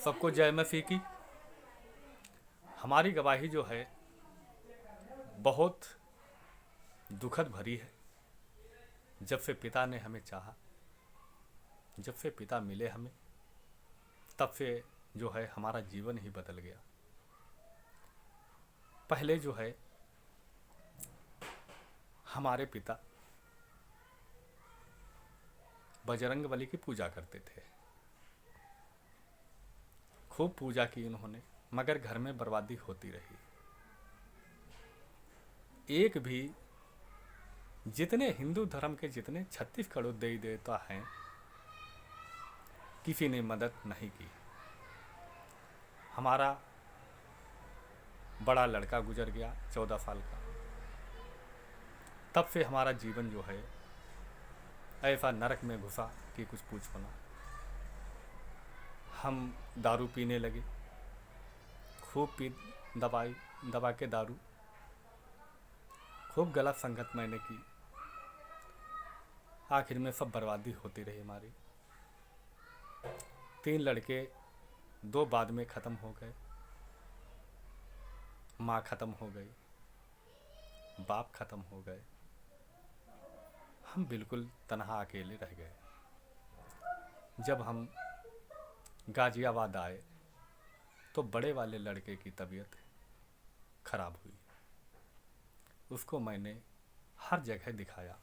सबको जय मसीह की। हमारी गवाही जो है बहुत दुखद भरी है। जब से पिता ने हमें चाहा, जब से पिता मिले हमें, तब से जो है हमारा जीवन ही बदल गया। पहले जो है हमारे पिता बजरंगबली की पूजा करते थे। खूब पूजा की उन्होंने, मगर घर में बर्बादी होती रही। एक भी जितने हिंदू धर्म के जितने 36 करोड़ देवी देवता हैं, किसी ने मदद नहीं की। हमारा बड़ा लड़का गुजर गया 14 साल का। तब से हमारा जीवन जो है ऐसा नरक में घुसा कि कुछ पूछो ना। हम दारू पीने लगे, खूब पी दबा के दारू, खूब गलत संगत मैंने की। आखिर में सब बर्बादी होती रही हमारी। 3 लड़के 2 बाद में ख़त्म हो गए। माँ ख़त्म हो गई, बाप ख़त्म हो गए। हम बिल्कुल तन्हा अकेले रह गए। जब हम गाजियाबाद आए तो बड़े वाले लड़के की तबीयत खराब हुई। उसको मैंने हर जगह दिखाया।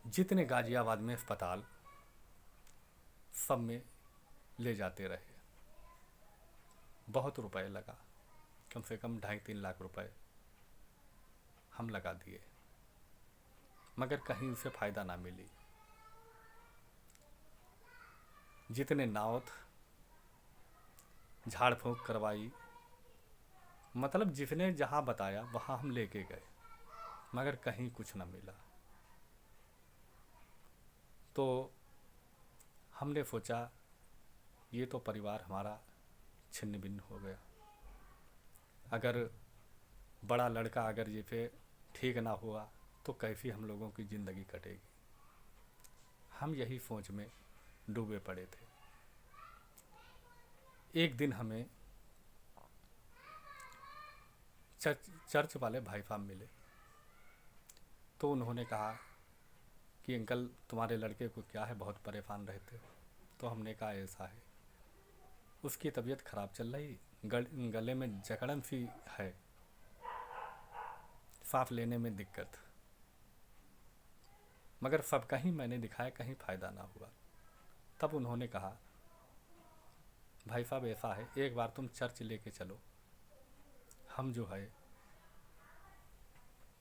जितने गाजियाबाद में अस्पताल, सब में ले जाते रहे। बहुत रुपए लगा, कम से कम 2.5-3 लाख रुपए हम लगा दिए, मगर कहीं उसे फ़ायदा ना मिली। जितने नावत झाड़ फूंक करवाई, मतलब जिसने जहाँ बताया वहाँ हम लेके गए, मगर कहीं कुछ ना मिला। तो हमने सोचा ये तो परिवार हमारा छिन्न भिन्न हो गया। अगर बड़ा लड़का अगर ये पे ठीक ना हुआ तो कैसी हम लोगों की ज़िंदगी कटेगी। हम यही सोच में डूबे पड़े थे। एक दिन हमें चर्च वाले भाई साहब मिले। तो उन्होंने कहा कि अंकल तुम्हारे लड़के को क्या है, बहुत परेशान रहते हो। तो हमने कहा ऐसा है, उसकी तबीयत ख़राब चल रही, गले में जकड़न सी है, सांस लेने में दिक्कत। मगर सब कहीं मैंने दिखाया, कहीं फ़ायदा ना हुआ। तब उन्होंने कहा भाई साहब ऐसा है, एक बार तुम चर्च लेके चलो। हम जो है,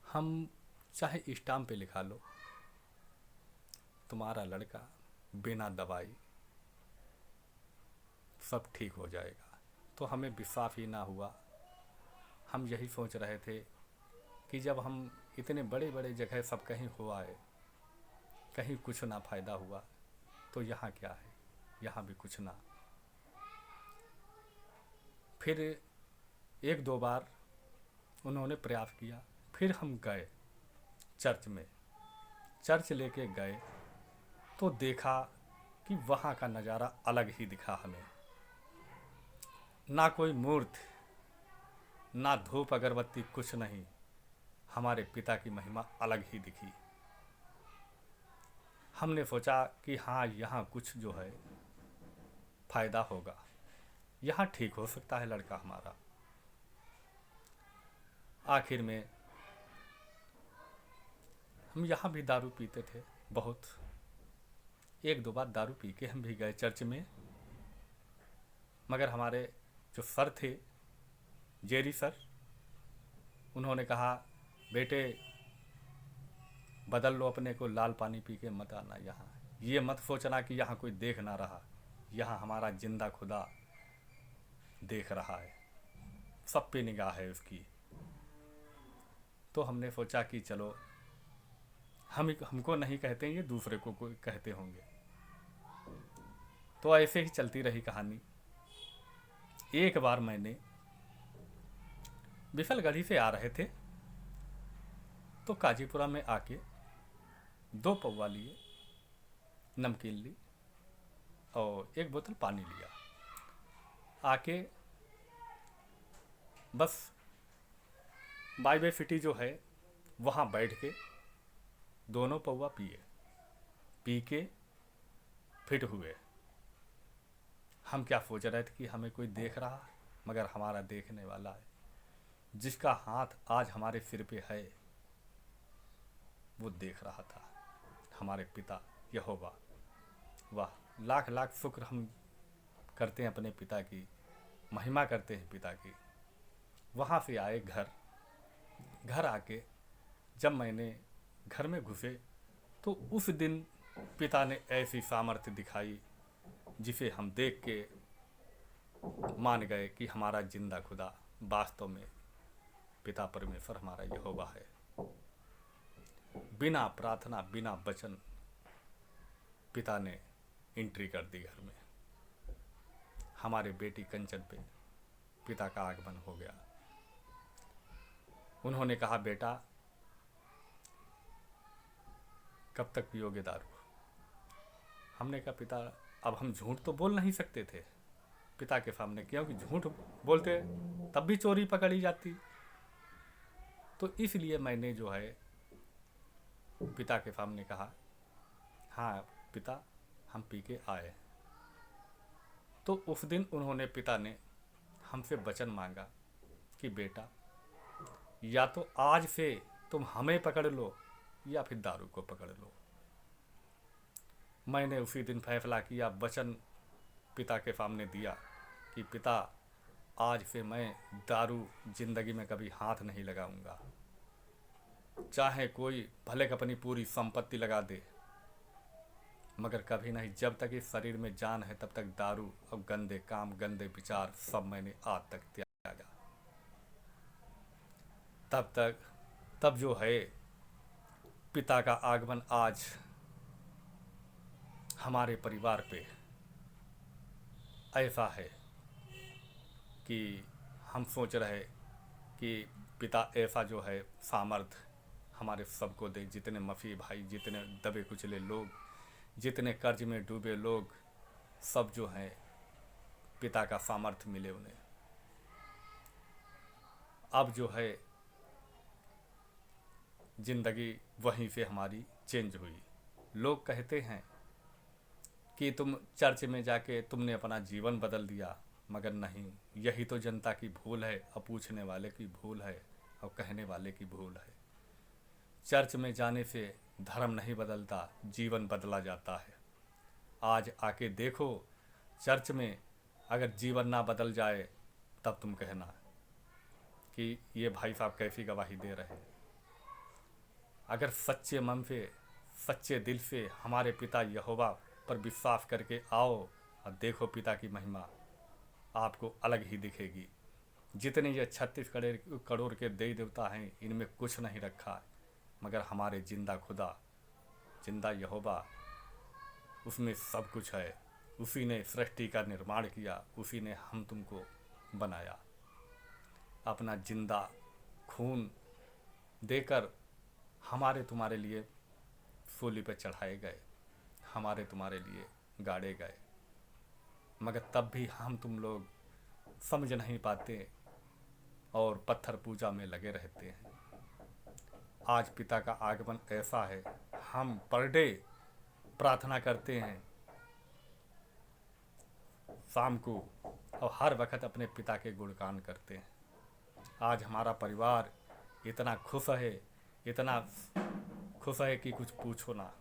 हम चाहे स्टाम्प पे लिखा लो तुम्हारा लड़का बिना दवाई सब ठीक हो जाएगा। तो हमें विश्वास ही ना हुआ। हम यही सोच रहे थे कि जब हम इतने बड़े बड़े जगह सब कहीं हो आए, कहीं कुछ ना फ़ायदा हुआ, तो यहाँ क्या है, यहाँ भी कुछ ना। फिर 1-2 बार उन्होंने प्रयास किया। फिर हम गए चर्च में, चर्च लेके गए तो देखा कि वहाँ का नज़ारा अलग ही दिखा हमें। ना कोई मूर्ति, ना धूप अगरबत्ती, कुछ नहीं। हमारे पिता की महिमा अलग ही दिखी। हमने सोचा कि हाँ, यहाँ कुछ जो है फ़ायदा होगा, यहाँ ठीक हो सकता है लड़का हमारा। आखिर में हम यहाँ भी दारू पीते थे बहुत। 1-2 बार दारू पी के हम भी गए चर्च में। मगर हमारे जो सर थे, जेरी सर, उन्होंने कहा बेटे बदल लो अपने को, लाल पानी पी के मत आना यहाँ। ये मत सोचना कि यहाँ कोई देख ना रहा, यहाँ हमारा जिंदा खुदा देख रहा है, सब पे निगाह है उसकी। तो हमने सोचा कि चलो, हमको नहीं कहते, ये दूसरे को कोई कहते होंगे। तो ऐसे ही चलती रही कहानी। एक बार मैंने बिफलगढ़ी से आ रहे थे तो काजीपुरा में आके 2 पौवा लिए, नमकीन ली, और एक बोतल पानी लिया। आके बस बाय बाय सिटी जो है वहाँ बैठ के दोनों पौवा पिए, पी के फिट हुए। हम क्या सोच रहे थे कि हमें कोई देख रहा है, मगर हमारा देखने वाला है, जिसका हाथ आज हमारे सिर पे है वो देख रहा था, हमारे पिता यहोवा। वाह, लाख लाख शुक्र हम करते हैं अपने पिता की, महिमा करते हैं पिता की। वहाँ से आए घर आके जब मैंने घर में घुसे तो उस दिन पिता ने ऐसी सामर्थ्य दिखाई जिसे हम देख के मान गए कि हमारा जिंदा खुदा वास्तव में पिता परमेश्वर हमारा यहोवा है। बिना प्रार्थना बिना वचन पिता ने एंट्री कर दी घर में। हमारे बेटी कंचन पे पिता का आगमन हो गया। उन्होंने कहा, बेटा कब तक पियोगे दारू? हमने कहा, पिता अब हम झूठ तो बोल नहीं सकते थे पिता के सामने, क्योंकि झूठ बोलते तब भी चोरी पकड़ी जाती। तो इसलिए मैंने जो है पिता के सामने कहा, हाँ पिता हम पी के आए। तो उस दिन उन्होंने, पिता ने हमसे वचन मांगा कि बेटा या तो आज से तुम हमें पकड़ लो या फिर दारू को पकड़ लो। मैंने उसी दिन फैसला किया, वचन पिता के सामने दिया कि पिता आज से मैं दारू जिंदगी में कभी हाथ नहीं लगाऊंगा। चाहे कोई भले अपनी पूरी संपत्ति लगा दे, मगर कभी नहीं। जब तक इस शरीर में जान है तब तक दारू और गंदे काम गंदे विचार सब मैंने आज तक त्यागा। तब जो है पिता का आगमन आज हमारे परिवार पे ऐसा है कि हम सोच रहे कि पिता ऐसा जो है सामर्थ हमारे सबको दे। जितने मसीह भाई, जितने दबे कुचले लोग, जितने कर्ज में डूबे लोग, सब जो हैं पिता का सामर्थ्य मिले उन्हें। अब जो है जिंदगी वहीं से हमारी चेंज हुई। लोग कहते हैं कि तुम चर्च में जाके तुमने अपना जीवन बदल दिया, मगर नहीं, यही तो जनता की भूल है और पूछने वाले की भूल है और कहने वाले की भूल है। चर्च में जाने से धर्म नहीं बदलता, जीवन बदला जाता है। आज आके देखो, चर्च में अगर जीवन ना बदल जाए तब तुम कहना कि ये भाई साहब कैसी गवाही दे रहे हैं। अगर सच्चे मन से, सच्चे दिल से हमारे पिता यहोवा पर विश्वास करके आओ और देखो पिता की महिमा, आपको अलग ही दिखेगी। जितने ये 36 करोड़ के देवी देवता हैं, इनमें कुछ नहीं रखा, मगर हमारे जिंदा खुदा, जिंदा यहोवा, उसमें सब कुछ है। उसी ने सृष्टि का निर्माण किया, उसी ने हम तुमको बनाया। अपना जिंदा खून देकर हमारे तुम्हारे लिए सूली पर चढ़ाए गए, हमारे तुम्हारे लिए गाड़े गए, मगर तब भी हम तुम लोग समझ नहीं पाते और पत्थर पूजा में लगे रहते हैं। आज पिता का आगमन ऐसा है, हम पर डे प्रार्थना करते हैं शाम को और हर वक्त अपने पिता के गुणगान करते हैं। आज हमारा परिवार इतना खुश है, इतना खुश है कि कुछ पूछो ना।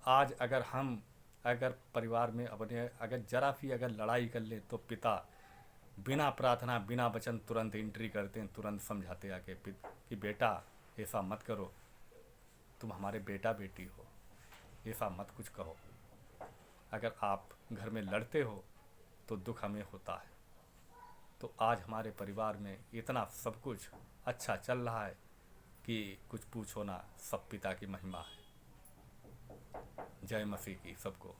आज अगर परिवार में अपने अगर जरा भी अगर लड़ाई कर ले तो पिता बिना प्रार्थना बिना वचन तुरंत एंट्री करते हैं, तुरंत समझाते आके कि बेटा ऐसा मत करो, तुम हमारे बेटा बेटी हो, ऐसा मत कुछ कहो। अगर आप घर में लड़ते हो तो दुख हमें होता है। तो आज हमारे परिवार में इतना सब कुछ अच्छा चल रहा है कि कुछ पूछो ना, सब पिता की महिमा है। जय मसीह की सबको।